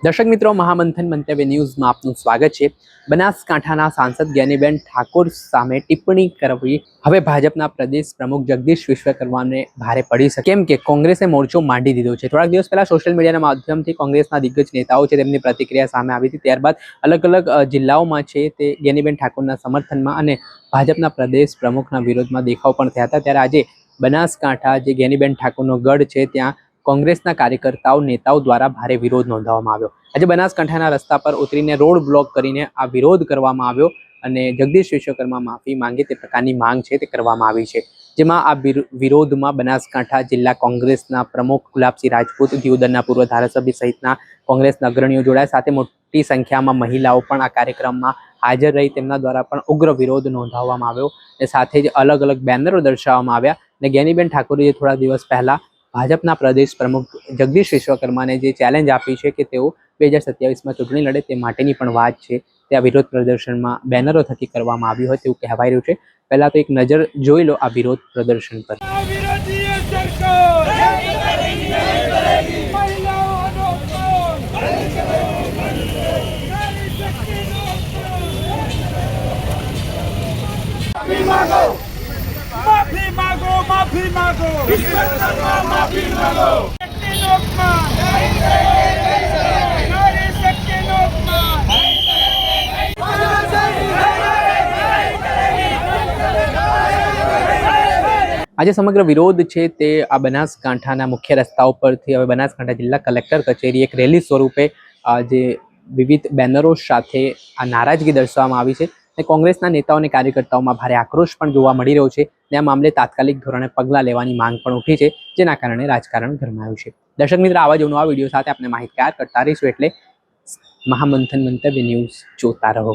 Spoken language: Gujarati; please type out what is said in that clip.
દર્શક મિત્રો, મહામંથન મંતવ્ય ન્યૂઝમાં આપનું સ્વાગત છે। બનાસકાંઠાના સાંસદ જ્ઞાનીબેન ઠાકોર સામે ટિપ્પણી કરવી હવે ભાજપના પ્રદેશ પ્રમુખ જગદીશ વિશ્વકર્માને ભારે પડી શકે, કેમ કે કોંગ્રેસે મોરચો માંડી દીધો છે। થોડાક દિવસ પહેલા સોશિયલ મીડિયાના માધ્યમથી કોંગ્રેસના દિગ્ગજ નેતાઓ છે તેમની પ્રતિક્રિયા સામે આવી હતી। ત્યારબાદ અલગ અલગ જિલ્લાઓમાં છે તે જ્ઞાનીબેન ઠાકોરના સમર્થનમાં અને ભાજપના પ્રદેશ પ્રમુખના વિરોધમાં દેખાવ પણ થયા હતા। ત્યારે આજે બનાસકાંઠા જે જ્ઞાનીબેન ઠાકોરનો ગઢ છે ત્યાં કોંગ્રેસના કાર્યકર્તાઓ નેતાઓ દ્વારા ભારે વિરોધ નોંધાવવામાં આવ્યો। આજે બનાસકાંઠાના રસ્તા પર ઉતરીને રોડ બ્લોક કરીને આ વિરોધ કરવામાં આવ્યો અને જગદીશ વિશ્વકર્મા માફી માંગે તે પ્રકારની માંગ છે તે કરવામાં આવી છે। જેમાં આ વિરોધમાં બનાસકાંઠા જિલ્લા કોંગ્રેસના પ્રમુખ ગુલાબસિંહ રાજપૂત, દિયોદરના પૂર્વ ધારાસભ્ય સહિતના કોંગ્રેસના અગ્રણીઓ જોડાયા, સાથે મોટી સંખ્યામાં મહિલાઓ પણ આ કાર્યક્રમમાં હાજર રહી તેમના દ્વારા પણ ઉગ્ર વિરોધ નોંધાવવામાં આવ્યો અને સાથે જ અલગ અલગ બેનરો દર્શાવવામાં આવ્યા અને જ્ઞાનીબેન ઠાકોરે થોડા દિવસ પહેલા ભાજપના પ્રદેશ પ્રમુખ જગદીશ વિશ્વકર્માને જે ચેલેન્જ આપી છે કે તેઓ 2027માં ચૂંટણી લડે તે માટેની પણ વાત છે તે આ વિરોધ પ્રદર્શનમાં બેનરો થકી કરવામાં આવ્યું હોય તેવું કહેવાય રહ્યું છે। પહેલા તો એક નજર જોઈ લો આ વિરોધ પ્રદર્શન પર। माफी मांगो, माफी मांगो, विश्वकर्मा माफी मांगो। शक्ति लोकमान, नारी शक्ति लोकमान। આજે સમગ્ર વિરોધ છે તે આ બનાસકાંઠાના મુખ્ય રસ્તાઓ પરથી હવે બનાસકાંઠા જિલ્લા કલેક્ટર કચેરી એક રેલી સ્વરૂપે જે વિવિધ બેનરો સાથે આ નારાજગી દર્શાવવામાં આવી છે અને કોંગ્રેસના નેતાઓ અને કાર્યકર્તાઓમાં ભારે આક્રોશ પણ જોવા મળી રહ્યો છે અને આ મામલે તાત્કાલિક ધોરણે પગલાં લેવાની માંગ પણ ઉઠી છે, જેના કારણે રાજકારણ ગરમાયું છે। દર્શક મિત્રો, આવા જ નવા વિડીયો સાથે આપણે માહિતગાર કરતા રહીશું, એટલે મહામંથન મંતવ્ય ન્યૂઝ જોતા રહો।